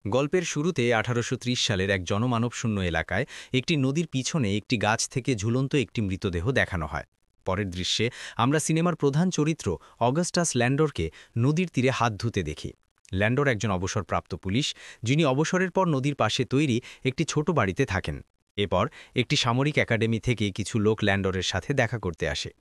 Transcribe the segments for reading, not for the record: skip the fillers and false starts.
গল্পের শুরুতে ১৮৩০ সালের এক জনমানবশূন্য এলাকায় একটি নদীর পিছনে একটি গাছ থেকে ঝুলন্ত একটি মৃতদেহ দেখানো হয়। পরের দৃশ্যে আমরা সিনেমার প্রধান চরিত্র অগাস্টাস ল্যান্ডরকে নদীর তীরে হাত ধুতে দেখি। ল্যান্ডর একজন অবসরপ্রাপ্ত পুলিশ, যিনি অবসরের পর নদীর পাশে তৈরি একটি ছোট বাড়িতে থাকেন। এরপর একটি সামরিক একাডেমি থেকে কিছু লোক ল্যান্ডরের সাথে দেখা করতে আসে।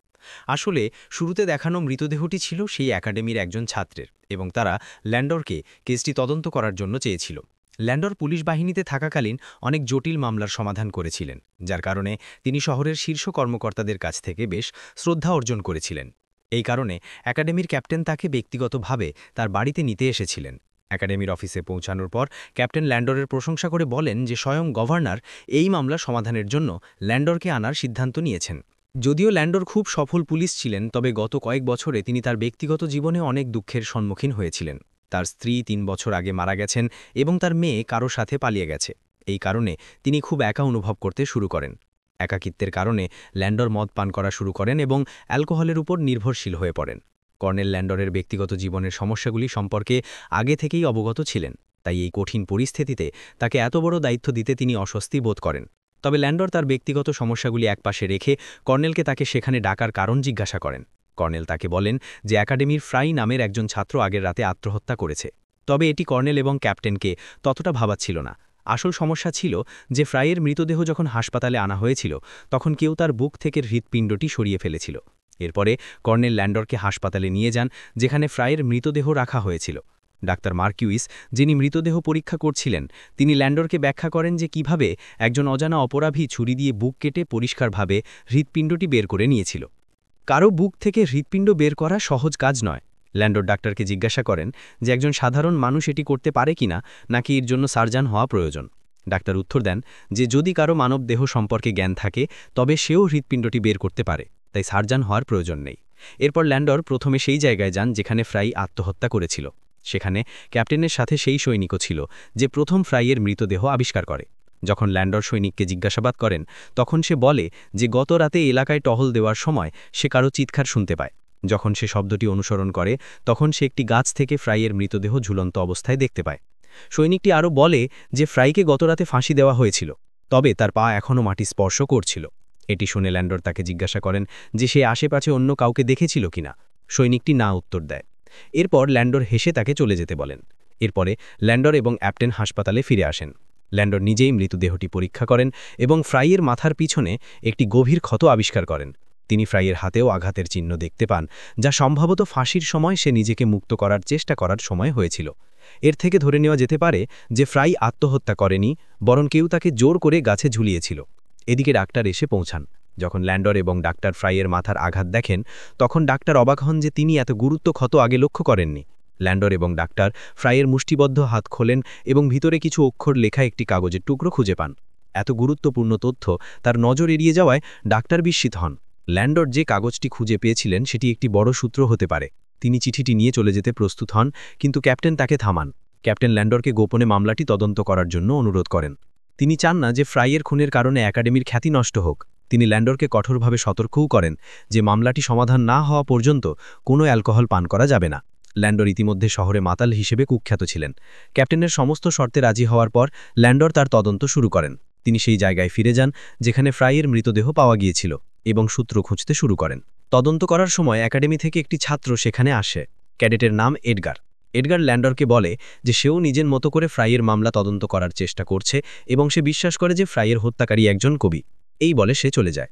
আসলে শুরুতে দেখানো মৃতদেহটি ছিল সেই একাডেমির একজন ছাত্রের, এবং তারা ল্যান্ডরকে কেসটি তদন্ত করার জন্য চেয়েছিল। ল্যান্ডর পুলিশ বাহিনীতে থাকাকালীন অনেক জটিল মামলার সমাধান করেছিলেন, যার কারণে তিনি শহরের শীর্ষ কর্মকর্তাদের কাছ থেকে বেশ শ্রদ্ধা অর্জন করেছিলেন। এই কারণে একাডেমির ক্যাপ্টেন তাকে ব্যক্তিগতভাবে তার বাড়িতে নিতে এসেছিলেন। একাডেমির অফিসে পৌঁছানোর পর ক্যাপ্টেন ল্যান্ডরের প্রশংসা করে বলেন যে স্বয়ং গভর্নর এই মামলা সমাধানের জন্য ল্যান্ডরকে আনার সিদ্ধান্ত নিয়েছেন। যদিও ল্যান্ডর খুব সফল পুলিশ ছিলেন, তবে গত কয়েক বছরে তিনি তার ব্যক্তিগত জীবনে অনেক দুঃখের সম্মুখীন হয়েছিলেন। তার স্ত্রী ৩ বছর আগে মারা গেছেন এবং তার মেয়ে কারো সাথে পালিয়ে গেছে। এই কারণে তিনি খুব একা অনুভব করতে শুরু করেন। একাকিত্বের কারণে ল্যান্ডর মদ পান করা শুরু করেন এবং অ্যালকোহলের উপর নির্ভরশীল হয়ে পড়েন। কর্নেল ল্যান্ডরের ব্যক্তিগত জীবনের সমস্যাগুলি সম্পর্কে আগে থেকেই অবগত ছিলেন, তাই এই কঠিন পরিস্থিতিতে তাকে এত বড় দায়িত্ব দিতে তিনি অস্বস্তি বোধ করেন। তবে ল্যান্ডর তার ব্যক্তিগত সমস্যাগুলি একপাশে রেখে কর্নেলকে তাকে সেখানে ডাকার কারণ জিজ্ঞাসা করেন। কর্নেল তাকে বলেন যে একাডেমির ফ্রাই নামের একজন ছাত্র আগের রাতে আত্মহত্যা করেছে। তবে এটি কর্নেল এবং ক্যাপ্টেনকে ততটা ভাবাচ্ছিল না। আসল সমস্যা ছিল যে ফ্রাইয়ের মৃতদেহ যখন হাসপাতালে আনা হয়েছিল, তখন কেউ তার বুক থেকে হৃৎপিণ্ডটি সরিয়ে ফেলেছিল। এরপরে কর্নেল ল্যান্ডরকে হাসপাতালে নিয়ে যান, যেখানে ফ্রাইয়ের মৃতদেহ রাখা হয়েছিল। ডাক্তার মার্কিউইস, যিনি মৃতদেহ পরীক্ষা করছিলেন, তিনি ল্যান্ডরকে ব্যাখ্যা করেন যে কিভাবে একজন অজানা অপরাধী ছুরি দিয়ে বুক কেটে পরিষ্কারভাবে হৃৎপিণ্ডটি বের করে নিয়েছিল। কারো বুক থেকে হৃৎপিণ্ড বের করা সহজ কাজ নয়। ল্যান্ডর ডাক্তারকে জিজ্ঞাসা করেন যে একজন সাধারণ মানুষ এটি করতে পারে কিনা, নাকি এর জন্য সার্জন হওয়া প্রয়োজন। ডাক্তার উত্তর দেন যে যদি কারো মানব দেহ সম্পর্কে জ্ঞান থাকে, তবে সেও হৃৎপিণ্ডটি বের করতে পারে, তাই সার্জন হওয়ার প্রয়োজন নেই। এরপর ল্যান্ডর প্রথমে সেই জায়গায় যান যেখানে ফ্রাই আত্মহত্যা করেছিল। সেখানে ক্যাপ্টেনের সাথে সেই সৈনিকও ছিল যে প্রথম ফ্রাইয়ের মৃতদেহ আবিষ্কার করে। যখন ল্যান্ডর সৈনিককে জিজ্ঞাসাবাদ করেন, তখন সে বলে যে গত রাতে এলাকায় টহল দেওয়ার সময় সে কারো চিৎকার শুনতে পায়। যখন সে শব্দটি অনুসরণ করে, তখন সে একটি গাছ থেকে ফ্রাইয়ের মৃতদেহ ঝুলন্ত অবস্থায় দেখতে পায়। সৈনিকটি আরও বলে যে ফ্রাইকে গতরাতে ফাঁসি দেওয়া হয়েছিল, তবে তার পা এখনও মাটি স্পর্শ করছিল। এটি শুনে ল্যান্ডর তাকে জিজ্ঞাসা করেন যে সে আশেপাশে অন্য কাউকে দেখেছিল কিনা। সৈনিকটি না উত্তর দেয়। এরপর ল্যান্ডর হেসে তাকে চলে যেতে বলেন। এরপরে ল্যান্ডর এবং ক্যাপ্টেন হাসপাতালে ফিরে আসেন। ল্যান্ডর নিজেই মৃতদেহটি পরীক্ষা করেন এবং ফ্রাইয়ের মাথার পিছনে একটি গভীর ক্ষত আবিষ্কার করেন। তিনি ফ্রাইয়ের হাতেও আঘাতের চিহ্ন দেখতে পান, যা সম্ভবত ফাঁসির সময় সে নিজেকে মুক্ত করার চেষ্টা করার সময় হয়েছিল। এর থেকে ধরে নেওয়া যেতে পারে যে ফ্রাই আত্মহত্যা করেনি, বরং কেউ তাকে জোর করে গাছে ঝুলিয়েছিল। এদিকে ডাক্তার এসে পৌঁছান। যখন ল্যান্ডর এবং ডাক্তার ফ্রাইয়ের মাথার আঘাত দেখেন, তখন ডাক্তার অবাক হন যে তিনি এত গুরুত্ব ক্ষত আগে লক্ষ্য করেননি। ল্যান্ডর এবং ডাক্তার ফ্রাইয়ের মুষ্টিবদ্ধ হাত খোলেন এবং ভিতরে কিছু অক্ষর লেখা একটি কাগজের টুকরো খুঁজে পান। এত গুরুত্বপূর্ণ তথ্য তার নজর এড়িয়ে যাওয়ায় ডাক্তার বিস্মিত হন। ল্যান্ডর যে কাগজটি খুঁজে পেয়েছিলেন সেটি একটি বড় সূত্র হতে পারে। তিনি চিঠিটি নিয়ে চলে যেতে প্রস্তুত হন, কিন্তু ক্যাপ্টেন তাকে থামান। ক্যাপ্টেন ল্যান্ডরকে গোপনে মামলাটি তদন্ত করার জন্য অনুরোধ করেন। তিনি চান না যে ফ্রাইয়ের খুনের কারণে একাডেমির খ্যাতি নষ্ট হোক। তিনি ল্যান্ডরকে কঠোরভাবে সতর্কও করেন যে মামলাটি সমাধান না হওয়া পর্যন্ত কোনো অ্যালকোহল পান করা যাবে না। ল্যান্ডর ইতিমধ্যে শহরে মাতাল হিসেবে কুখ্যাত ছিলেন। ক্যাপ্টেনের সমস্ত শর্তে রাজি হওয়ার পর ল্যান্ডর তার তদন্ত শুরু করেন। তিনি সেই জায়গায় ফিরে যান যেখানে ফ্রাইয়ের মৃতদেহ পাওয়া গিয়েছিল এবং সূত্র খুঁজতে শুরু করেন। তদন্ত করার সময় একাডেমি থেকে একটি ছাত্র সেখানে আসে। ক্যাডেটের নাম এডগার। এডগার ল্যান্ডরকে বলে যে সেও নিজের মতো করে ফ্রাইয়ের মামলা তদন্ত করার চেষ্টা করছে এবং সে বিশ্বাস করে যে ফ্রাইয়ের হত্যাকারী একজন কবি। এই বলে সে চলে যায়।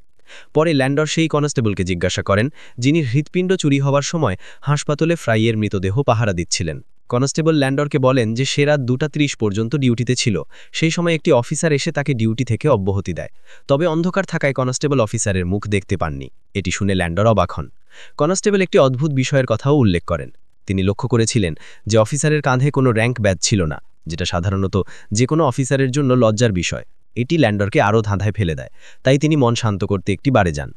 পরে ল্যান্ডর সেই কনস্টেবলকে জিজ্ঞাসা করেন যিনি হৃৎপিণ্ড চুরি হওয়ার সময় হাসপাতালে ফ্রাইয়ের মৃতদেহ পাহারা দিচ্ছিলেন। কনস্টেবল ল্যান্ডরকে বলেন যে সে রাত 2:30 পর্যন্ত ডিউটিতে ছিল। সেই সময় একটি অফিসার এসে তাকে ডিউটি থেকে অব্যাহতি দেয়। তবে অন্ধকার থাকায় কনস্টেবল অফিসারের মুখ দেখতে পাননি। এটি শুনে ল্যান্ডর অবাক হন। কনস্টেবল একটি অদ্ভুত বিষয়ের কথাও উল্লেখ করেন। তিনি লক্ষ্য করেছিলেন যে অফিসারের কাঁধে কোনো র্যাঙ্ক ব্যাজ ছিল না, যেটা সাধারণত যে কোনো অফিসারের জন্য লজ্জার বিষয়। এটি ল্যান্ডরকে আরও ধাঁধায় ফেলে দেয়। তাই তিনি মন শান্ত করতে একটি বারে যান।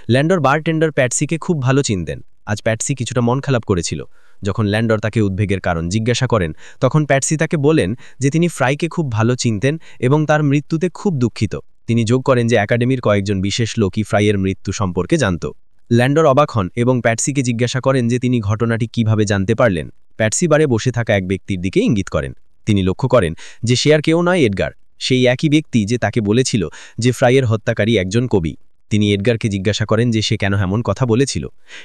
ল্যান্ডর বারটেন্ডার প্যাটসিকে খুব ভালো চিনতেন। আজ প্যাটসি কিছুটা মন খারাপ করেছিল। যখন ল্যান্ডর তাকে উদ্বেগের কারণ জিজ্ঞাসা করেন, তখন প্যাটসি তাকে বলেন যে তিনি ফ্রাইকে খুব ভালো চিনতেন এবং তার মৃত্যুতে খুব দুঃখিত। তিনি যোগ করেন যে একাডেমির কয়েকজন বিশেষ লোকই ফ্রাইয়ের মৃত্যু সম্পর্কে জানত। ল্যান্ডর অবাক হন এবং প্যাটসিকে জিজ্ঞাসা করেন যে তিনি ঘটনাটি কিভাবে জানতে পারলেন। প্যাটসি বারে বসে থাকা এক ব্যক্তির দিকে ইঙ্গিত করেন। তিনি লক্ষ্য করেন যে সে আর কেউ নয় এডগার, সেই একই ব্যক্তি যে তাকে বলেছিল যে ফ্রাইয়ের হত্যাকারী একজন কবি। তিনি এডগারকে জিজ্ঞাসা করেন যে সে কেন এমন কথা বলেছিল।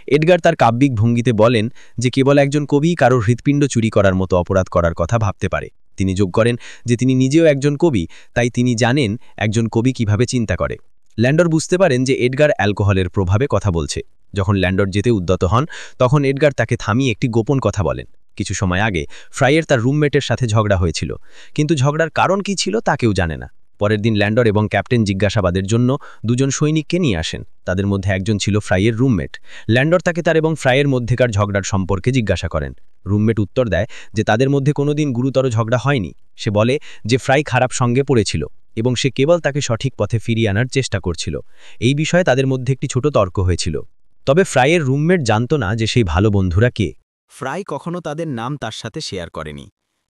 এডগার তার কাব্যিক ভঙ্গিতে বলেন যে কেবল একজন কবি কারোর হৃৎপিণ্ড চুরি করার মতো অপরাধ করার কথা ভাবতে পারে। তিনি যোগ করেন যে তিনি নিজেও একজন কবি, তাই তিনি জানেন একজন কবি কিভাবে চিন্তা করে। ল্যান্ডর বুঝতে পারেন যে এডগার অ্যালকোহলের প্রভাবে কথা বলছে। যখন ল্যান্ডর যেতে উদ্যত হন তখন এডগার তাকে থামিয়ে একটি গোপন কথা বলেন। কিছু সময় আগে ফ্রাইয়ের তার রুমমেটের সাথে ঝগড়া হয়েছিল, কিন্তু ঝগড়ার কারণ কি ছিল তা কেউ জানে না। পরের দিন ল্যান্ডর এবং ক্যাপ্টেন জিজ্ঞাসাবাদের জন্য দুজন সৈনিককে নিয়ে আসেন। তাদের মধ্যে একজন ছিল ফ্রাইয়ের রুমমেট। ল্যান্ডর তাকে তার এবং ফ্রাইয়ের মধ্যেকার ঝগড়ার সম্পর্কে জিজ্ঞাসা করেন। রুমমেট উত্তর দেয় যে তাদের মধ্যে কোনোদিন গুরুতর ঝগড়া হয়নি। সে বলে যে ফ্রাই খারাপ সঙ্গে পড়েছিল এবং সে কেবল তাকে সঠিক পথে ফিরিয়ে আনার চেষ্টা করছিল। এই বিষয়ে তাদের মধ্যে একটি ছোট তর্ক হয়েছিল। তবে ফ্রাইয়ের রুমমেট জানত না যে সেই ভালো বন্ধুরা কে। ফ্রাই কখনো তাদের নাম তার সাথে শেয়ার করেনি।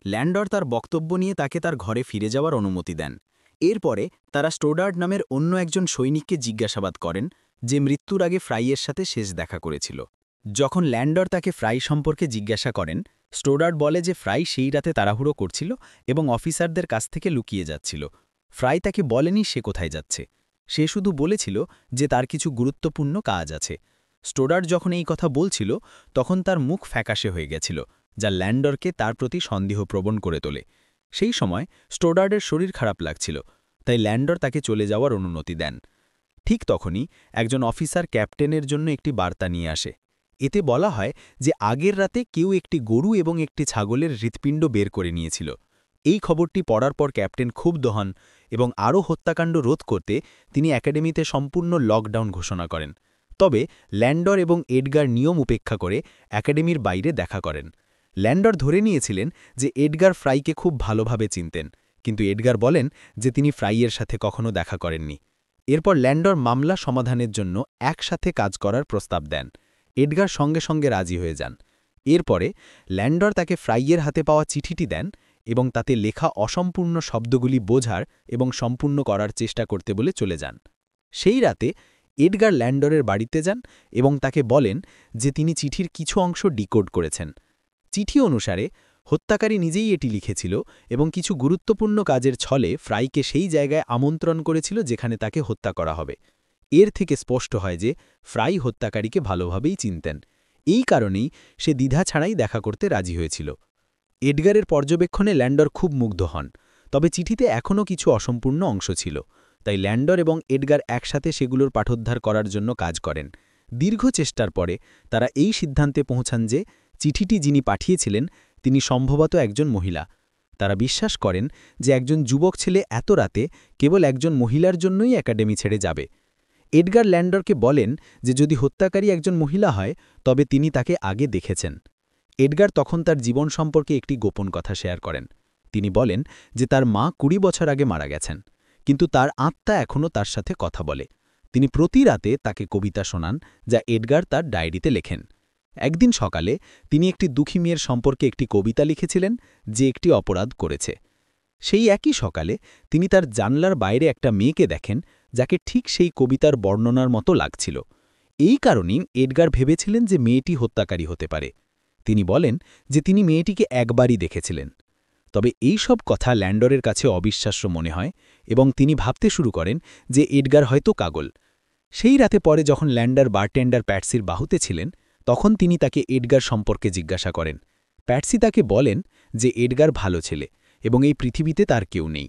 ল্যান্ডর তার বক্তব্য নিয়ে তাকে তার ঘরে ফিরে যাওয়ার অনুমতি দেন। এরপরে তারা স্টোডার্ড নামের অন্য একজন সৈনিককে জিজ্ঞাসাবাদ করেন যে মৃত্যুর আগে ফ্রাইয়ের সাথে শেষ দেখা করেছিল। যখন ল্যান্ডর তাকে ফ্রাই সম্পর্কে জিজ্ঞাসা করেন, স্টোডার্ড বলে যে ফ্রাই সেই রাতে তাড়াহুড়ো করছিল এবং অফিসারদের কাছ থেকে লুকিয়ে যাচ্ছিল। ফ্রাই তাকে বলেনি সে কোথায় যাচ্ছে, সে শুধু বলেছিল যে তার কিছু গুরুত্বপূর্ণ কাজ আছে। স্টোডার্ড যখন এই কথা বলছিল তখন তার মুখ ফ্যাকাশে হয়ে গেছিল, যা ল্যান্ডরকে তার প্রতি সন্দেহপ্রবণ করে তোলে। সেই সময় স্টোডার্ডের শরীর খারাপ লাগছিল, তাই ল্যান্ডর তাকে চলে যাওয়ার অনুমতি দেন। ঠিক তখনই একজন অফিসার ক্যাপ্টেনের জন্য একটি বার্তা নিয়ে আসে। এতে বলা হয় যে আগের রাতে কেউ একটি গরু এবং একটি ছাগলের হৃৎপিণ্ড বের করে নিয়েছিল। এই খবরটি পড়ার পর ক্যাপ্টেন ক্ষুব্ধ হন এবং আরও হত্যাকাণ্ড রোধ করতে তিনি একাডেমিতে সম্পূর্ণ লকডাউন ঘোষণা করেন। তবে ল্যান্ডর এবং এডগার নিয়ম উপেক্ষা করে একাডেমির বাইরে দেখা করেন। ল্যান্ডর ধরে নিয়েছিলেন যে এডগার ফ্রাইকে খুব ভালোভাবে চিনতেন, কিন্তু এডগার বলেন যে তিনি ফ্রাইয়ের সাথে কখনো দেখা করেননি। এরপর ল্যান্ডর মামলা সমাধানের জন্য একসাথে কাজ করার প্রস্তাব দেন। এডগার সঙ্গে সঙ্গে রাজি হয়ে যান। এরপরে ল্যান্ডর তাকে ফ্রাইয়ের হাতে পাওয়া চিঠিটি দেন এবং তাতে লেখা অসম্পূর্ণ শব্দগুলি বোঝার এবং সম্পূর্ণ করার চেষ্টা করতে বলে চলে যান। সেই রাতে এডগার ল্যান্ডরের বাড়িতে যান এবং তাকে বলেন যে তিনি চিঠির কিছু অংশ ডিকোড করেছেন। চিঠি অনুসারে হত্যাকারী নিজেই এটি লিখেছিল এবং কিছু গুরুত্বপূর্ণ কাজের ছলে ফ্রাইকে সেই জায়গায় আমন্ত্রণ করেছিল যেখানে তাকে হত্যা করা হবে। এর থেকে স্পষ্ট হয় যে ফ্রাই হত্যাকারীকে ভালোভাবেই চিনতেন। এই কারণেই সে দ্বিধা ছাড়াই দেখা করতে রাজি হয়েছিল। এডগারের পর্যবেক্ষণে ল্যান্ডর খুব মুগ্ধ হন, তবে চিঠিতে এখনও কিছু অসম্পূর্ণ অংশ ছিল। তাই ল্যান্ডর এবং এডগার একসাথে সেগুলোর পাঠোদ্ধার করার জন্য কাজ করেন। দীর্ঘ চেষ্টার পরে তারা এই সিদ্ধান্তে পৌঁছান যে চিঠিটি যিনি পাঠিয়েছিলেন তিনি সম্ভবত একজন মহিলা। তারা বিশ্বাস করেন যে একজন যুবক ছেলে এত রাতে কেবল একজন মহিলার জন্যই একাডেমি ছেড়ে যাবে। এডগার ল্যান্ডরকে বলেন যে যদি হত্যাকারী একজন মহিলা হয় তবে তিনি তাকে আগে দেখেছেন। এডগার তখন তার জীবন সম্পর্কে একটি গোপন কথা শেয়ার করেন। তিনি বলেন যে তার মা ২০ বছর আগে মারা গেছেন, কিন্তু তার আত্মা এখনও তার সাথে কথা বলে। তিনি প্রতি রাতে তাকে কবিতা শোনান, যা এডগার তার ডায়েরিতে লেখেন। একদিন সকালে তিনি একটি দুঃখী মেয়ের সম্পর্কে একটি কবিতা লিখেছিলেন যে একটি অপরাধ করেছে। সেই একই সকালে তিনি তার জানলার বাইরে একটা মেয়েকে দেখেন যাকে ঠিক সেই কবিতার বর্ণনার মতো লাগছিল। এই কারণেই এডগার ভেবেছিলেন যে মেয়েটি হত্যাকারী হতে পারে। তিনি বলেন যে তিনি মেয়েটিকে একবারই দেখেছিলেন। তবে এই সব কথা ল্যান্ডরের কাছে অবিশ্বাস্য মনে হয় এবং তিনি ভাবতে শুরু করেন যে এডগার হয়তো পাগল। সেই রাতে পরে যখন ল্যান্ডার বারটেন্ডার প্যাটসির বাহুতে ছিলেন তখন তিনি তাকে এডগার সম্পর্কে জিজ্ঞাসা করেন। প্যাটসি তাকে বলেন যে এডগার ভালো ছেলে এবং এই পৃথিবীতে তার কেউ নেই।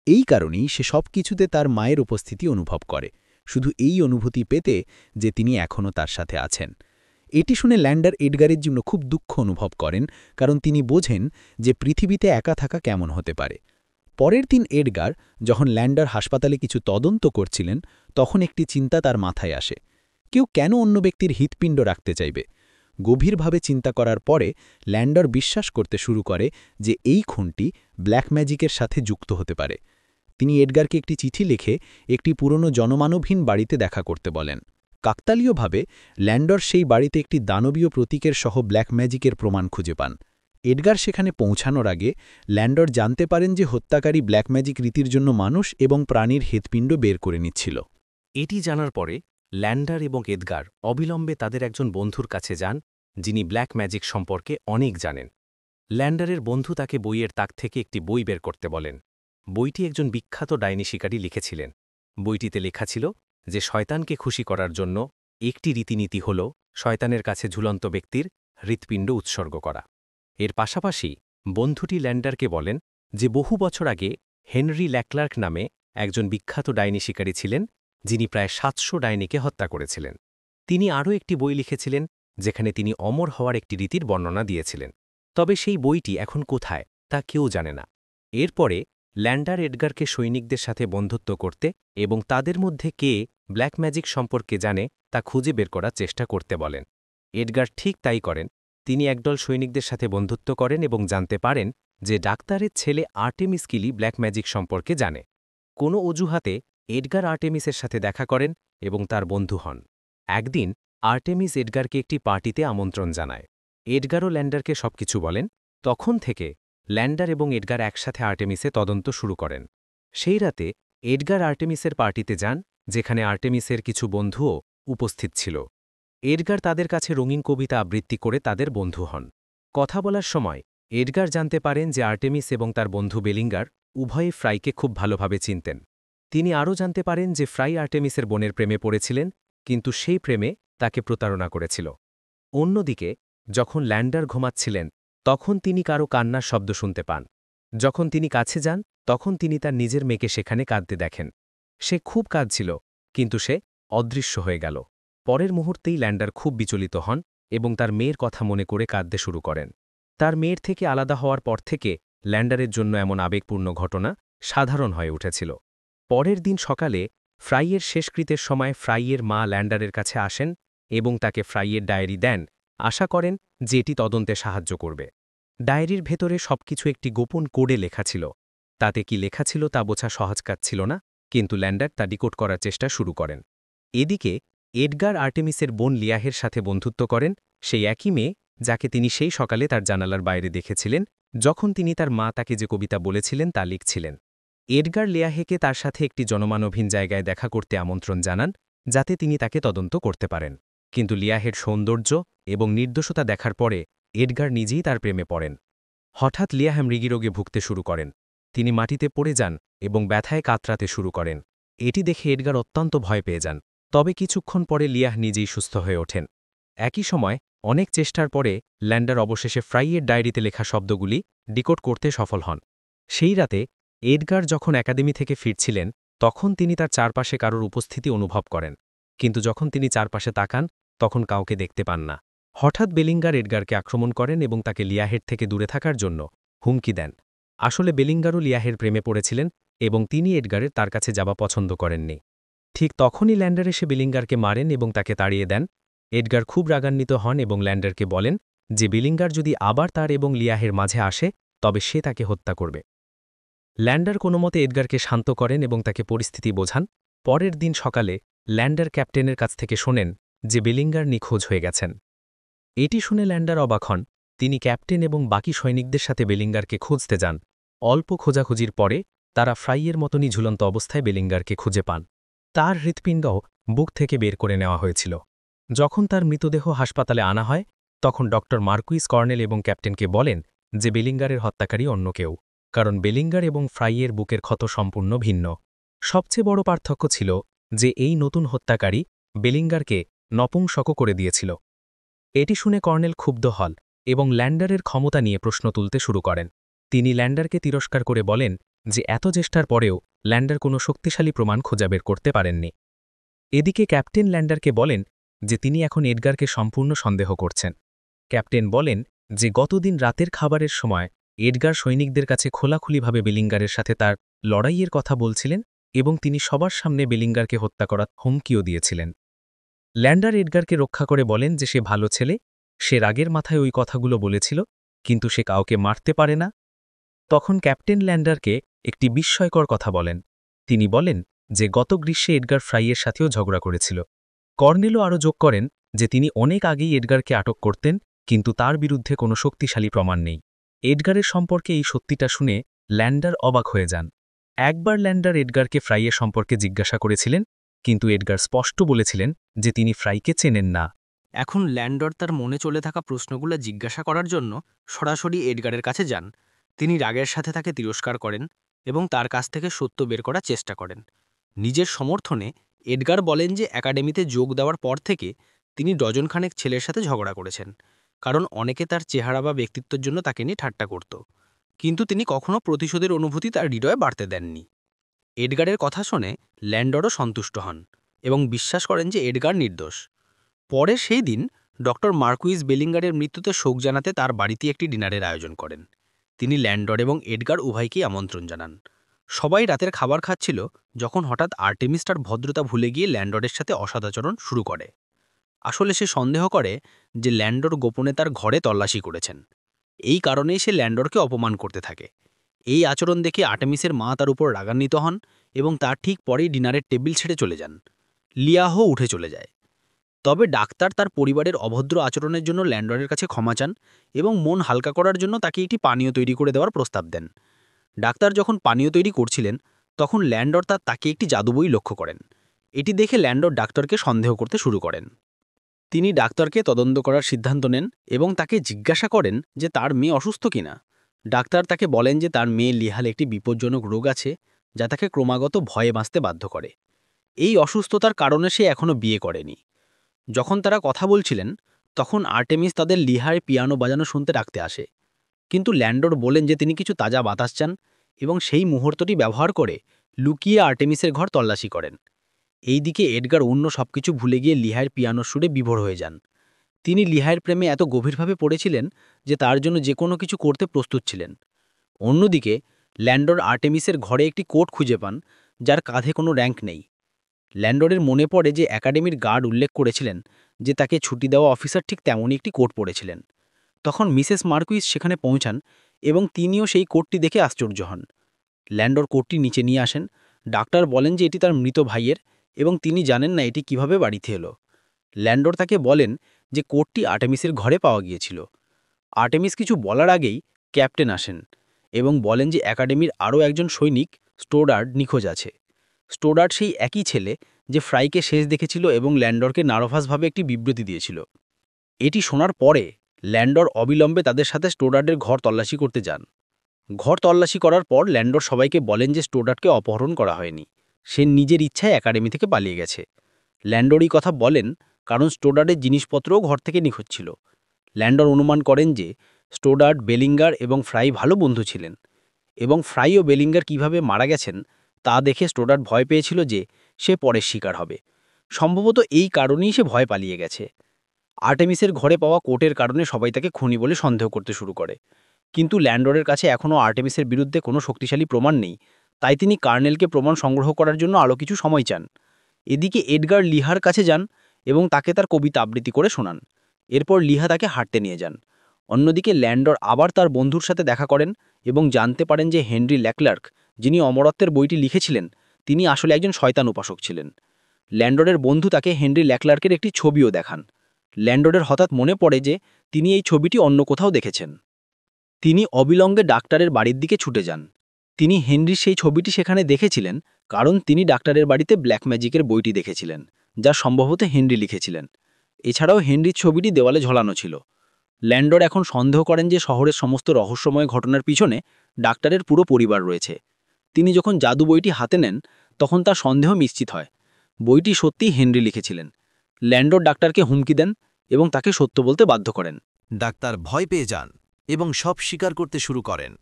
এই কারণেই সে সব কিছুতে তার মায়ের উপস্থিতি অনুভব করে, শুধু এই অনুভূতি পেতে যে তিনি এখনও তার সাথে আছেন। এটি শুনে ল্যান্ডার এডগারের জন্য খুব দুঃখ অনুভব করেন, কারণ তিনি বোঝেন যে পৃথিবীতে একা থাকা কেমন হতে পারে। পরের দিন এডগার যখন ল্যান্ডার হাসপাতালে কিছু তদন্ত করছিলেন তখন একটি চিন্তা তার মাথায় আসে। কেউ কেন অন্য ব্যক্তির হৃৎপিণ্ড রাখতে চাইবে? গভীরভাবে চিন্তা করার পরে ল্যান্ডার বিশ্বাস করতে শুরু করে যে এই খুনটি ব্ল্যাক ম্যাজিকের সাথে যুক্ত হতে পারে। তিনি এডগারকে একটি চিঠি লিখে একটি পুরনো জনমানবহীন বাড়িতে দেখা করতে বলেন। কাকতালীয়ভাবে ল্যান্ডর সেই বাড়িতে একটি দানবীয় প্রতীকের সহ ব্ল্যাক ম্যাজিকের প্রমাণ খুঁজে পান। এডগার সেখানে পৌঁছানোর আগে ল্যান্ডর জানতে পারেন যে হত্যাকারী ব্ল্যাক ম্যাজিক রীতির জন্য মানুষ এবং প্রাণীর হৃৎপিণ্ড বের করে নিচ্ছিল। এটি জানার পরে ল্যান্ডার এবং এডগার অবিলম্বে তাদের একজন বন্ধুর কাছে যান যিনি ব্ল্যাক ম্যাজিক সম্পর্কে অনেক জানেন। ল্যান্ডারের বন্ধু তাকে বইয়ের তাক থেকে একটি বই বের করতে বলেন। বইটি একজন বিখ্যাত ডাইনি শিকারী লিখেছিলেন। বইটিতে লেখা ছিল যে শয়তানকে খুশি করার জন্য একটি রীতিনীতি হল শয়তানের কাছে ঝুলন্ত ব্যক্তির হৃৎপিণ্ড উৎসর্গ করা। এর পাশাপাশি বন্ধুটি ল্যান্ডারকে বলেন যে বহু বছর আগে হেনরি ল্যাক্লার্ক নামে একজন বিখ্যাত ডাইনি শিকারী ছিলেন, যিনি প্রায় ৭০০ ডাইনিকে হত্যা করেছিলেন। তিনি আরও একটি বই লিখেছিলেন যেখানে তিনি অমর হওয়ার একটি রীতির বর্ণনা দিয়েছিলেন। তবে সেই বইটি এখন কোথায় তা কেউ জানে না। এরপরে ল্যান্ডার এডগারকে সৈনিকদের সাথে বন্ধুত্ব করতে এবং তাদের মধ্যে কে ব্ল্যাক ম্যাজিক সম্পর্কে জানে তা খুঁজে বের করার চেষ্টা করতে বলেন। এডগার ঠিক তাই করেন। তিনি একদল সৈনিকদের সাথে বন্ধুত্ব করেন এবং জানতে পারেন যে ডাক্তারের ছেলে আর্টেমিস কিলি ব্ল্যাক ম্যাজিক সম্পর্কে জানে। কোনো অজুহাতে এডগার আর্টেমিসের সাথে দেখা করেন এবং তার বন্ধু হন। একদিন আর্টেমিস এডগারকে একটি পার্টিতে আমন্ত্রণ জানায়। এডগারও ল্যান্ডারকে সবকিছু বলেন। তখন থেকে ল্যান্ডার এবং এডগার একসাথে আর্টেমিসে তদন্ত শুরু করেন। সেই রাতে এডগার আর্টেমিসের পার্টিতে যান, যেখানে আর্টেমিসের কিছু বন্ধুও উপস্থিত ছিল। এডগার তাদের কাছে রঙিন কবিতা আবৃত্তি করে তাদের বন্ধু হন। কথা বলার সময় এডগার জানতে পারেন যে আর্টেমিস এবং তার বন্ধু বেলিঙ্গার উভয়ই ফ্রাইকে খুব ভালোভাবে চিনতেন। তিনি আরও জানতে পারেন যে ফ্রাই আর্টেমিসের বোনের প্রেমে পড়েছিলেন, কিন্তু সেই প্রেমে তাকে প্রতারণা করেছিল। অন্যদিকে যখন ল্যান্ডার ঘুমাচ্ছিলেন তখন তিনি কারো কান্নার শব্দ শুনতে পান। যখন তিনি কাছে যান তখন তিনি তার নিজের মেয়েকে সেখানে কাঁদতে দেখেন। সে খুব কাঁদছিল, কিন্তু সে অদৃশ্য হয়ে গেল। পরের মুহূর্তেই ল্যান্ডার খুব বিচলিত হন এবং তার মেয়ের কথা মনে করে কাঁদতে শুরু করেন। তার মেয়ের থেকে আলাদা হওয়ার পর থেকে ল্যান্ডারের জন্য এমন আবেগপূর্ণ ঘটনা সাধারণ হয়ে উঠেছিল। পরের দিন সকালে ফ্রাইয়ের শেষকৃত্যের সময় ফ্রাইয়ের মা ল্যান্ডারের কাছে আসেন এবং তাকে ফ্রাইয়ের ডায়েরি দেন, আশা করেন যে এটি তদন্তে সাহায্য করবে। ডায়েরির ভেতরে সবকিছু একটি গোপন কোডে লেখা ছিল। তাতে কি লেখা ছিল তা বোঝা সহজ কাজ ছিল না, কিন্তু ল্যান্ডার তা ডিকোড করার চেষ্টা শুরু করেন। এদিকে এডগার আর্টেমিসের বোন লিয়াহের সাথে বন্ধুত্ব করেন, সেই একই মেয়ে যাকে তিনি সেই সকালে তার জানালার বাইরে দেখেছিলেন যখন তিনি তার মা তাকে যে কবিতা বলেছিলেন তা লিখছিলেন। এডগার লিয়াহেকে তার সাথে একটি জনমানবহীন জায়গায় দেখা করতে আমন্ত্রণ জানান, যাতে তিনি তাকে তদন্ত করতে পারেন। কিন্তু লিয়াহের সৌন্দর্য এবং নির্দোষতা দেখার পরে এডগার নিজেই তার প্রেমে পড়েন। হঠাৎ লিয়াহ মৃগীরোগে ভুগতে শুরু করেন। তিনি মাটিতে পড়ে যান এবং ব্যথায় কাতরাতে শুরু করেন। এটি দেখে এডগার অত্যন্ত ভয় পেয়ে যান। তবে কিছুক্ষণ পরে লিয়াহ নিজেই সুস্থ হয়ে ওঠেন। একই সময় অনেক চেষ্টার পরে ল্যান্ডার অবশেষে ফ্রাইয়ের ডায়েরিতে লেখা শব্দগুলি ডিকোড করতে সফল হন। সেই রাতে এডগার যখন একাডেমি থেকে ফিরছিলেন তখন তিনি তার চারপাশে কারোর উপস্থিতি অনুভব করেন, কিন্তু যখন তিনি চারপাশে তাকান তখন কাউকে দেখতে পান না। হঠাৎ বেলিঙ্গার এডগারকে আক্রমণ করেন এবং তাকে লিয়াহের থেকে দূরে থাকার জন্য হুমকি দেন। আসলে বেলিঙ্গারও লিয়াহের প্রেমে পড়েছিলেন এবং তিনি এডগারের তার কাছে যাওয়া পছন্দ করেননি। ঠিক তখনই ল্যান্ডার এসে বেলিঙ্গারকে মারেন এবং তাকে তাড়িয়ে দেন। এডগার খুব রাগান্বিত হন এবং ল্যান্ডারকে বলেন যে বেলিঙ্গার যদি আবার তার এবং লিয়াহের মাঝে আসে তবে সে তাকে হত্যা করবে। ল্যান্ডার কোনোমতে এডগারকে শান্ত করেন এবং তাকে পরিস্থিতি বোঝান। পরের দিন সকালে ল্যান্ডার ক্যাপ্টেনের কাছ থেকে শোনেন যে বেলিঙ্গার নিখোঁজ হয়ে গেছেন। এটি শুনে ল্যান্ডার অবাক হন। তিনি ক্যাপ্টেন এবং বাকি সৈনিকদের সাথে বেলিঙ্গারকে খুঁজতে যান। অল্প খোঁজাখুঁজির পরে তারা ফ্রাইয়ের মতনই ঝুলন্ত অবস্থায় বেলিঙ্গারকে খুঁজে পান। তার হৃৎপিণ্ডও বুক থেকে বের করে নেওয়া হয়েছিল। যখন তার মৃতদেহ হাসপাতালে আনা হয় তখন ডক্টর মার্কুইস কর্নেল এবং ক্যাপ্টেনকে বলেন যে বেলিঙ্গারের হত্যাকারী অন্য কেউ, কারণ বেলিঙ্গার এবং ফ্রাইয়ের বুকের ক্ষত সম্পূর্ণ ভিন্ন। সবচেয়ে বড় পার্থক্য ছিল যে এই নতুন হত্যাকারী বেলিঙ্গারকে নপুংসক করে দিয়েছিল। এটি শুনে কর্নেল ক্ষুব্ধ হল এবং ল্যান্ডারের ক্ষমতা নিয়ে প্রশ্ন তুলতে শুরু করেন। তিনি ল্যান্ডারকে তিরস্কার করে বলেন যে এত চেষ্টার পরেও ল্যান্ডার কোনো শক্তিশালী প্রমাণ খোঁজা বের করতে পারেননি। এদিকে ক্যাপ্টেন ল্যান্ডারকে বলেন যে তিনি এখন এডগারকে সম্পূর্ণ সন্দেহ করছেন। ক্যাপ্টেন বলেন যে গতদিন রাতের খাবারের সময় এডগার সৈনিকদের কাছে খোলাখুলিভাবে বেলিঙ্গারের সাথে তার লড়াইয়ের কথা বলছিলেন এবং তিনি সবার সামনে বেলিঙ্গারকে হত্যা করার হুমকিও দিয়েছিলেন। ল্যান্ডার এডগারকে রক্ষা করে বলেন যে সে ভালো ছেলে, সে রাগের মাথায় ওই কথাগুলো বলেছিল, কিন্তু সে কাউকে মারতে পারে না। তখন ক্যাপ্টেন ল্যান্ডারকে একটি বিস্ময়কর কথা বলেন। তিনি বলেন যে গত গ্রীষ্মে এডগার ফ্রাইয়ের সাথেও ঝগড়া করেছিল। কর্নেলও আরও যোগ করেন যে তিনি অনেক আগেই এডগারকে আটক করতেন, কিন্তু তার বিরুদ্ধে কোনো শক্তিশালী প্রমাণ নেই। এডগারের সম্পর্কে এই সত্যিটা শুনে ল্যান্ডার অবাক হয়ে যান। একবার ল্যান্ডার এডগারকে ফ্রাইয়ের সম্পর্কে জিজ্ঞাসা করেছিলেন, কিন্তু এডগার স্পষ্ট বলেছিলেন যে তিনি ফ্রাইকে চেনেন না। এখন ল্যান্ডর তার মনে চলে থাকা প্রশ্নগুলো জিজ্ঞাসা করার জন্য সরাসরি এডগারের কাছে যান। তিনি রাগের সাথে তাকে তিরস্কার করেন এবং তার কাছ থেকে সত্য বের করার চেষ্টা করেন। নিজের সমর্থনে এডগার বলেন যে একাডেমিতে যোগ দেওয়ার পর থেকে তিনি ডজনখানেক ছেলের সাথে ঝগড়া করেছেন, কারণ অনেকে তার চেহারা বা ব্যক্তিত্বের জন্য তাকে নিয়ে ঠাট্টা করত। কিন্তু তিনি কখনো প্রতিশোধের অনুভূতি তার হৃদয়ে বাড়তে দেননি। এডগারের কথা শুনে ল্যান্ডরও সন্তুষ্ট হন এবং বিশ্বাস করেন যে এডগার নির্দোষ। পরে সেই দিন ডক্টর মার্কুইস বেলিঙ্গারের মৃত্যুতে শোক জানাতে তার বাড়িতে একটি ডিনারের আয়োজন করেন। তিনি ল্যান্ডর এবং এডগার উভয়কেই আমন্ত্রণ জানান। সবাই রাতের খাবার খাচ্ছিল যখন হঠাৎ আর্টেমিস তার ভদ্রতা ভুলে গিয়ে ল্যান্ডরের সাথে অসদাচরণ শুরু করে। আসলে সে সন্দেহ করে যে ল্যান্ডর গোপনে তার ঘরে তল্লাশি করেছেন। এই কারণেই সে ল্যান্ডরকে অপমান করতে থাকে। এই আচরণ দেখে আর্টেমিসের মা তার উপর রাগান্বিত হন এবং তার ঠিক পরেই ডিনারের টেবিল ছেড়ে চলে যান। লিয়াহও উঠে চলে যায়। তবে ডাক্তার তার পরিবারের অভদ্র আচরণের জন্য ল্যান্ডরের কাছে ক্ষমা চান এবং মন হালকা করার জন্য তাকে একটি পানীয় তৈরি করে দেওয়ার প্রস্তাব দেন। ডাক্তার যখন পানীয় তৈরি করছিলেন তখন ল্যান্ডর তাকে একটি জাদুবই লক্ষ্য করেন। এটি দেখে ল্যান্ডর ডাক্তারকে সন্দেহ করতে শুরু করেন। তিনি ডাক্তারকে তদন্ত করার সিদ্ধান্ত নেন এবং তাকে জিজ্ঞাসা করেন যে তার মেয়ে অসুস্থ কিনা। ডাক্তার তাকে বলেন যে তার মেয়ে লিহাল একটি বিপজ্জনক রোগ আছে যা তাকে ক্রমাগত ভয়ে বাঁচতে বাধ্য করে। এই অসুস্থতার কারণে সে এখনও বিয়ে করেনি। যখন তারা কথা বলছিলেন তখন আর্টেমিস তাদের লিহার পিয়ানো বাজানো শুনতে ডাকতে আসে, কিন্তু ল্যান্ডর বলেন যে তিনি কিছু তাজা বাতাস চান এবং সেই মুহূর্তটি ব্যবহার করে লুকিয়ে আর্টেমিসের ঘর তল্লাশি করেন। এইদিকে এডগার অন্য সবকিছু ভুলে গিয়ে লিহার পিয়ানোর সুরে বিভোর হয়ে যান। তিনি লিহার প্রেমে এত গভীরভাবে পড়েছিলেন যে তার জন্য যে কোনো কিছু করতে প্রস্তুত ছিলেন। অন্যদিকে ল্যান্ডর আর্টেমিসের ঘরে একটি কোট খুঁজে পান যার কাঁধে কোনো র্যাঙ্ক নেই। ল্যান্ডরের মনে পড়ে যে একাডেমির গার্ড উল্লেখ করেছিলেন যে তাকে ছুটি দেওয়া অফিসার ঠিক তেমনই একটি কোট পরেছিলেন। তখন মিসেস মার্কুইস সেখানে পৌঁছান এবং তিনিও সেই কোটটি দেখে আশ্চর্য হন। ল্যান্ডর কোটটি নিচে নিয়ে আসেন। ডাক্তার বলেন যে এটি তার মৃত ভাইয়ের এবং তিনি জানেন না এটি কিভাবে বাড়িতে এলো। ল্যান্ডর তাকে বলেন যে কোটটি আর্টেমিসের ঘরে পাওয়া গিয়েছিল। আর্টেমিস কিছু বলার আগেই ক্যাপ্টেন আসেন এবং বলেন যে একাডেমির আরও একজন সৈনিক স্টোডার্ড নিখোঁজ আছে। স্টোডার্ড সেই একই ছেলে যে ফ্রাইকে শেষ দেখেছিল এবং ল্যান্ডরকে নার্ভাসভাবে একটি বিবৃতি দিয়েছিল। এটি শোনার পরে ল্যান্ডর অবিলম্বে তাদের সাথে স্টোডার্ডের ঘর তল্লাশি করতে যান। ঘর তল্লাশি করার পর ল্যান্ডর সবাইকে বলেন যে স্টোডার্ডকে অপহরণ করা হয়নি, সে নিজের ইচ্ছায় একাডেমি থেকে পালিয়ে গেছে। ল্যান্ডর এই কথা বলেন কারণ স্টোডার্ডের জিনিসপত্রও ঘর থেকে নিখোঁজ ছিল। ল্যান্ডর অনুমান করেন যে স্টোডার্ড, বেলিঙ্গার এবং ফ্রাই ভালো বন্ধু ছিলেন এবং ফ্রাই ও বেলিঙ্গার কিভাবে মারা গেছেন তা দেখে স্টোডার্ড ভয় পেয়েছিল যে সে পরের শিকার হবে। সম্ভবত এই কারণেই সে ভয় পালিয়ে গেছে। আর্টেমিসের ঘরে পাওয়া কোটের কারণে সবাই তাকে খুনি বলে সন্দেহ করতে শুরু করে, কিন্তু ল্যান্ডরের কাছে এখনও আর্টেমিসের বিরুদ্ধে কোনো শক্তিশালী প্রমাণ নেই। তাই তিনি কার্নেলকে প্রমাণ সংগ্রহ করার জন্য আরও কিছু সময় চান। এদিকে এডগার লিহার কাছে যান এবং তাকে তার কবিতা আবৃত্তি করে শোনান। এরপর লিহা তাকে হাঁটতে নিয়ে যান। অন্যদিকে ল্যান্ডর আবার তার বন্ধুর সাথে দেখা করেন এবং জানতে পারেন যে হেনরি ল্যাক্লার্ক, যিনি অমরত্বের বইটি লিখেছিলেন, তিনি আসলে একজন শয়তান উপাসক ছিলেন। ল্যান্ডরের বন্ধু তাকে হেনরি ল্যাক্লার্কের একটি ছবিও দেখান। ল্যান্ডরের হঠাৎ মনে পড়ে যে তিনি এই ছবিটি অন্য কোথাও দেখেছেন। তিনি অবিলম্বে ডাক্তারের বাড়ির দিকে ছুটে যান। তিনি হেনরির সেই ছবিটি সেখানে দেখেছিলেন কারণ তিনি ডাক্তারের বাড়িতে ব্ল্যাক ম্যাজিকের বইটি দেখেছিলেন, যা সম্ভবত হেনরি লিখেছিলেন। এছাড়াও হেনরির ছবিটি দেওয়ালে ঝোলানো ছিল। ল্যান্ডর এখন সন্দেহ করেন যে শহরের সমস্ত রহস্যময় ঘটনার পিছনে ডাক্তারের পুরো পরিবার রয়েছে। তিনি যখন জাদু বইটি হাতে নেন তখন তার সন্দেহ নিশ্চিত হয়। বইটি সত্যিই হেনরি লিখেছিলেন। ল্যান্ডর ডাক্তারকে হুমকি দেন এবং তাকে সত্য বলতে বাধ্য করেন। ডাক্তার ভয় পেয়ে যান এবং সব স্বীকার করতে শুরু করেন।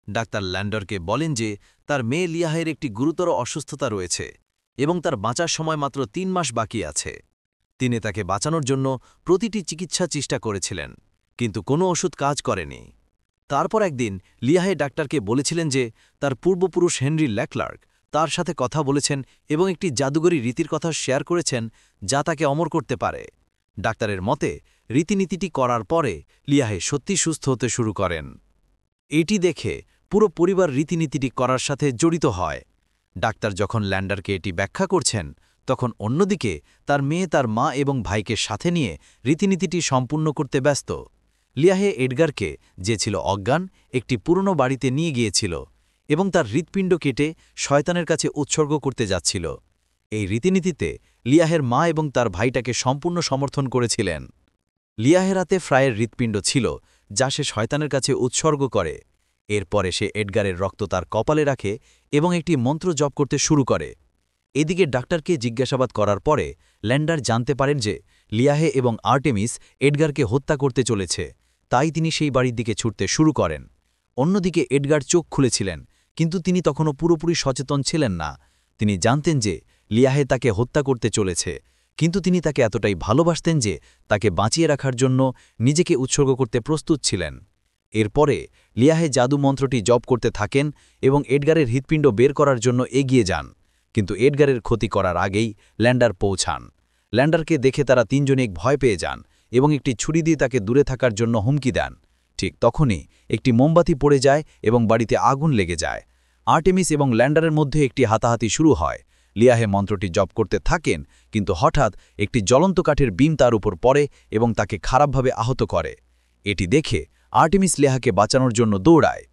ডাক্তার ল্যান্ডরকে বলেন যে তার মেয়ে লিয়াহের একটি গুরুতর অসুস্থতা রয়েছে এবং তার বাঁচার সময় মাত্র ৩ মাস বাকি আছে। তিনি তাকে বাঁচানোর জন্য প্রতিটি চিকিৎসা চেষ্টা করেছিলেন, কিন্তু কোনো ওষুধ কাজ করেনি। তারপর একদিন লিয়াহে ডাক্তারকে বলেছিলেন যে তার পূর্বপুরুষ হেনরি ল্যাক্লার্ক তার সাথে কথা বলেছেন এবং একটি জাদুগরী রীতির কথা শেয়ার করেছেন যা তাকে অমর করতে পারে। ডাক্তারের মতে রীতিনীতিটি করার পরে লিয়াহে সত্যি সুস্থ হতে শুরু করেন। এটি দেখে পুরো পরিবার রীতিনীতিটি করার সাথে জড়িত হয়। ডাক্তার যখন ল্যান্ডারকে এটি ব্যাখ্যা করছেন তখন অন্যদিকে তার মেয়ে তার মা এবং ভাইকে সাথে নিয়ে রীতিনীতিটি সম্পূর্ণ করতে ব্যস্ত। লিয়াহে এডগারকে, যে ছিল অজ্ঞান, একটি পুরনো বাড়িতে নিয়ে গিয়েছিল এবং তার হৃৎপিণ্ড কেটে শয়তানের কাছে উৎসর্গ করতে যাচ্ছিল। এই রীতিনীতিতে লিয়াহের মা এবং তার ভাইটাকে সম্পূর্ণ সমর্থন করেছিলেন। লিয়াহের হাতে ফ্রাইয়ের হৃৎপিণ্ড ছিল, যা সে শয়তানের কাছে উৎসর্গ করে। এরপরে সে এডগারের রক্ত তার কপালে রাখে এবং একটি মন্ত্র জপ করতে শুরু করে। এদিকে ডাক্তারকে জিজ্ঞাসাবাদ করার পরে ল্যান্ডার জানতে পারেন যে লিয়াহে এবং আর্টেমিস এডগারকে হত্যা করতে চলেছে, তাই তিনি সেই বাড়ির দিকে ছুটতে শুরু করেন। অন্যদিকে এডগার চোখ খুলেছিলেন, কিন্তু তিনি তখনও পুরোপুরি সচেতন ছিলেন না। তিনি জানতেন যে লিয়াহে তাকে হত্যা করতে চলেছে, কিন্তু তিনি তাকে এতটাই ভালোবাসতেন যে তাকে বাঁচিয়ে রাখার জন্য নিজেকে উৎসর্গ করতে প্রস্তুত ছিলেন। এরপরে লিয়াহে জাদু মন্ত্রটি জপ করতে থাকেন এবং এডগারের হৃৎপিণ্ড বের করার জন্য এগিয়ে যান, কিন্তু এডগারের ক্ষতি করার আগেই ল্যান্ডার পৌঁছান। ল্যান্ডারকে দেখে তারা তিনজনে ভয় পেয়ে যান এবং একটি ছুরি দিয়ে তাকে দূরে থাকার জন্য হুমকি দেন। ঠিক তখনই একটি মোমবাতি পড়ে যায় এবং বাড়িতে আগুন লেগে যায়। আর্টেমিস এবং ল্যান্ডারের মধ্যে একটি হাতাহাতি শুরু হয়। লিয়াহে মন্ত্রটি জপ করতে থাকেন, কিন্তু হঠাৎ একটি জ্বলন্ত কাঠের বিম তার উপর পড়ে এবং তাকে খারাপভাবে আহত করে। এটি দেখে আর্টেমিস লিয়াহাকে বাঁচানোর জন্য দৌড়ায়।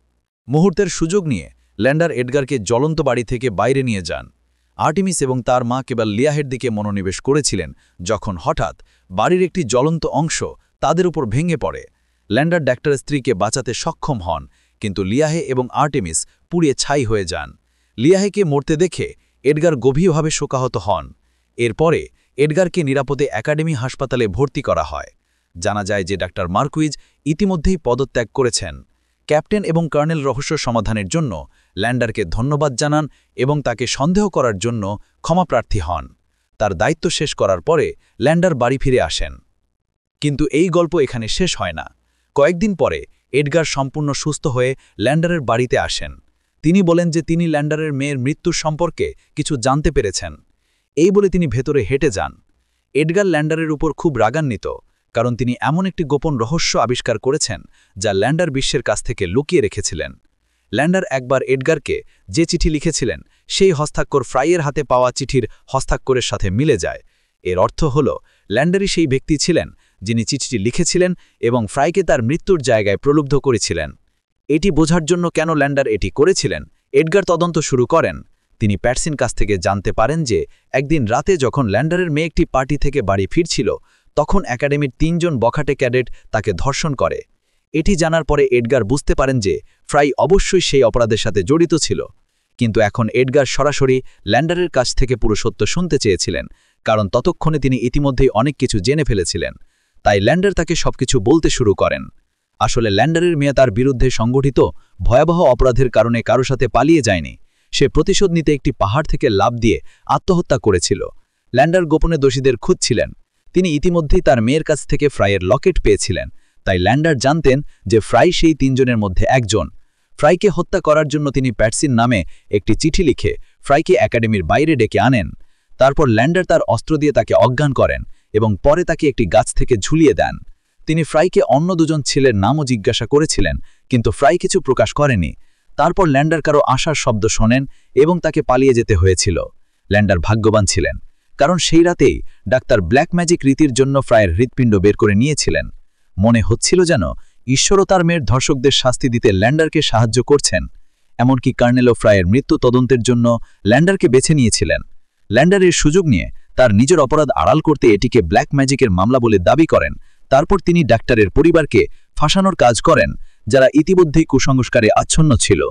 মুহূর্তের সুযোগ নিয়ে ল্যান্ডার এডগারকে জ্বলন্ত বাড়ি থেকে বাইরে নিয়ে যান। আর্টেমিস এবং তার মা কেবল লিয়াহের দিকে মনোনিবেশ করেছিলেন যখন হঠাৎ বাড়ির একটি জ্বলন্ত অংশ তাদের উপর ভেঙে পড়ে। ল্যান্ডার ডাক্তারের স্ত্রীকে বাঁচাতে সক্ষম হন, কিন্তু লিয়াহে এবং আর্টেমিস পুড়িয়ে ছাই হয়ে যান। লিয়াহেকে মরতে দেখে এডগার গভীরভাবে শোকাহত হন। এরপরে এডগারকে নিরাপদে একাডেমি হাসপাতালে ভর্তি করা হয়। জানা যায় যে ডাক্তার মার্কুইজ ইতিমধ্যেই পদত্যাগ করেছেন। ক্যাপ্টেন এবং কর্নেল রহস্য সমাধানের জন্য ল্যান্ডারকে ধন্যবাদ জানান এবং তাকে সন্দেহ করার জন্য ক্ষমাপ্রার্থী হন। তার দায়িত্ব শেষ করার পরে ল্যান্ডার বাড়ি ফিরে আসেন। কিন্তু এই গল্প এখানে শেষ হয় না। কয়েকদিন পরে এডগার সম্পূর্ণ সুস্থ হয়ে ল্যান্ডারের বাড়িতে আসেন। তিনি বলেন যে তিনি ল্যান্ডারের মেয়ের মৃত্যুর সম্পর্কে কিছু জানতে পেরেছেন। এই বলে তিনি ভেতরে হেঁটে যান। এডগার ল্যান্ডারের উপর খুব রাগান্বিত, কারণ তিনি এমন একটি গোপন রহস্য আবিষ্কার করেছেন যা ল্যান্ডার বিশ্বের কাছ থেকে লুকিয়ে রেখেছিলেন। ল্যান্ডার একবার এডগারকে যে চিঠি লিখেছিলেন সেই হস্তাক্ষর ফ্রাইয়ের হাতে পাওয়া চিঠির হস্তাক্ষরের সাথে মিলে যায়। এর অর্থ হল ল্যান্ডারই সেই ব্যক্তি ছিলেন যিনি চিঠিটি লিখেছিলেন এবং ফ্রাইকে তার মৃত্যুর জায়গায় প্রলুব্ধ করেছিলেন। এটি বোঝার জন্য কেন ল্যান্ডার এটি করেছিলেন, এডগার তদন্ত শুরু করেন। তিনি প্যাটসির কাছ থেকে জানতে পারেন যে একদিন রাতে যখন ল্যান্ডারের মেয়ে একটি পার্টি থেকে বাড়ি ফিরছিল, তখন একাডেমির ৩ জন বখাটে ক্যাডেট তাকে ধর্ষণ করে। এটি জানার পরে এডগার বুঝতে পারেন যে ফ্রাই অবশ্যই সেই অপরাধের সাথে জড়িত ছিল। কিন্তু এখন এডগার সরাসরি ল্যান্ডারের কাছ থেকে পুরো সত্য শুনতে চেয়েছিলেন, কারণ ততক্ষণে তিনি ইতিমধ্যেই অনেক কিছু জেনে ফেলেছিলেন। তাই ল্যান্ডার তাকে সবকিছু বলতে শুরু করেন। আসলে ল্যান্ডারের মেয়ে তার বিরুদ্ধে সংগঠিত ভয়াবহ অপরাধের কারণে কারো সাথে পালিয়ে যায়নি। সে প্রতিশোধ নিতে একটি পাহাড় থেকে লাফ দিয়ে আত্মহত্যা করেছিল। ল্যান্ডার গোপনে দোষীদের খুঁজছিলেন। তিনি ইতিমধ্যেই তার মেয়ের কাছ থেকে ফ্রাইয়ের লকেট পেয়েছিলেন, তাই ল্যান্ডার জানতেন যে ফ্রাই সেই ৩ জনের মধ্যে একজন। ফ্রাইকে হত্যা করার জন্য তিনি প্যাটসির নামে একটি চিঠি লিখে ফ্রাইকে একাডেমির বাইরে ডেকে আনেন। তারপর ল্যান্ডার তার অস্ত্র দিয়ে তাকে অজ্ঞান করেন এবং পরে তাকে একটি গাছ থেকে ঝুলিয়ে দেন। তিনি ফ্রাইকে অন্য ২ জন ছেলের নামও জিজ্ঞাসা করেছিলেন, কিন্তু ফ্রাই কিছু প্রকাশ করেনি। তারপর ল্যান্ডার কারো আসার শব্দ শোনেন এবং তাকে পালিয়ে যেতে হয়েছিল। ল্যান্ডার ভাগ্যবান ছিলেন, কারণ সেই রাতেই ডাক্তার ব্ল্যাক ম্যাজিক রীতির জন্য ফ্রাইয়ের হৃৎপিণ্ড বের করে নিয়েছিলেন। মনে হচ্ছিল যেন ঈশ্বরও তার মেয়ের ধর্ষকদের শাস্তি দিতে ল্যান্ডারকে সাহায্য করছেন। এমনকি কর্নেল ও ফ্রাইয়ের মৃত্যু তদন্তের জন্য ল্যান্ডারকে বেছে নিয়েছিলেন। ল্যান্ডারের সুযোগ নিয়ে তার নিজের অপরাধ আড়াল করতে এটিকে ব্ল্যাক ম্যাজিকের মামলা বলে দাবি করেন। তারপর তিনি ডাক্তারের পরিবারকে ফাঁসানোর কাজ করেন, যারা ইতিমধ্যেই কুসংস্কারে আচ্ছন্ন ছিল।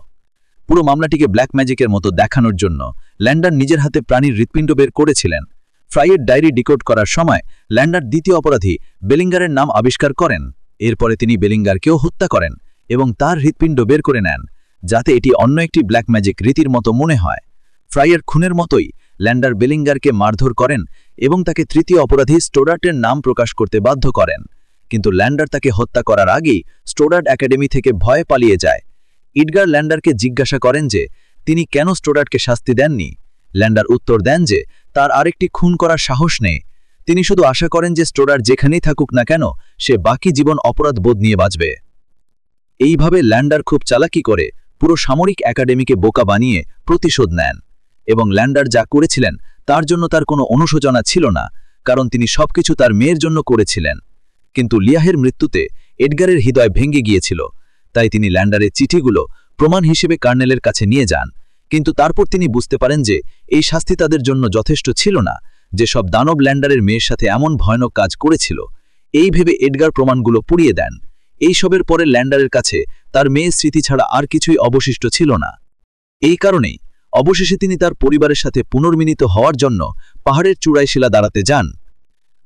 পুরো মামলাটিকে ব্ল্যাক ম্যাজিকের মতো দেখানোর জন্য ল্যান্ডার নিজের হাতে প্রাণীর হৃৎপিণ্ড বের করেছিলেন। ফ্রাইয়ের ডায়েরি ডিকোড করার সময় ল্যান্ডার দ্বিতীয় অপরাধী বেলিঙ্গারের নাম আবিষ্কার করেন। এরপরে তিনি বেলিঙ্গারকেও হত্যা করেন এবং তার হৃৎপিণ্ড বের করে নেন, যাতে এটি অন্য একটি ব্ল্যাক ম্যাজিক রীতির মতো মনে হয়। ফ্রাইয়ের খুনের মতোই ল্যান্ডার বেলিঙ্গারকে মারধর করেন এবং তাকে তৃতীয় অপরাধী স্টোডার্টের নাম প্রকাশ করতে বাধ্য করেন। কিন্তু ল্যান্ডার তাকে হত্যা করার আগেই স্টোডার্ট একাডেমি থেকে ভয়ে পালিয়ে যায়। এডগার ল্যান্ডারকে জিজ্ঞাসা করেন যে তিনি কেন স্টোডার্টকে শাস্তি দেননি। ল্যান্ডার উত্তর দেন যে তার আরেকটি খুন করার সাহস নেই। তিনি শুধু আশা করেন যে স্টোডার্ট যেখানেই থাকুক না কেন সে বাকি জীবন অপরাধ বোধ নিয়ে বাঁচবে। এইভাবে ল্যান্ডার খুব চালাকি করে পুরো সামরিক একাডেমিকে বোকা বানিয়ে প্রতিশোধ নেন। এবং ল্যান্ডার যা করেছিলেন তার জন্য তার কোনো অনুশোচনা ছিল না, কারণ তিনি সবকিছু তার মেয়ের জন্য করেছিলেন। কিন্তু লিয়াহের মৃত্যুতে এডগারের হৃদয় ভেঙে গিয়েছিল, তাই তিনি ল্যান্ডারের চিঠিগুলো প্রমাণ হিসেবে কর্নেলের কাছে নিয়ে যান। কিন্তু তারপর তিনি বুঝতে পারেন যে এই শাস্তি তাদের জন্য যথেষ্ট ছিল না। যে সব দানব ল্যান্ডারের মেয়ের সাথে এমন ভয়ানক কাজ করেছিল, এই ভেবে এডগার প্রমাণগুলো পুড়িয়ে দেন। এইসবের পরে ল্যান্ডারের কাছে তার মেয়ের স্মৃতি ছাড়া আর কিছুই অবশিষ্ট ছিল না। এই কারণেই অবশেষে তিনি তার পরিবারের সাথে পুনর্মিলিত হওয়ার জন্য পাহাড়ের চূড়ায় শিলা দাঁড়াতে যান।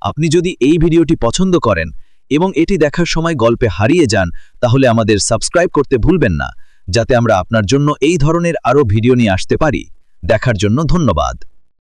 আপনি যদি এই ভিডিওটি পছন্দ করেন এবং এটি দেখার সময় গল্পে হারিয়ে যান, তাহলে আমাদের সাবস্ক্রাইব করতে ভুলবেন না, যাতে আমরা আপনার জন্য এই ধরনের আরও ভিডিও নিয়ে আসতে পারি। দেখার জন্য ধন্যবাদ।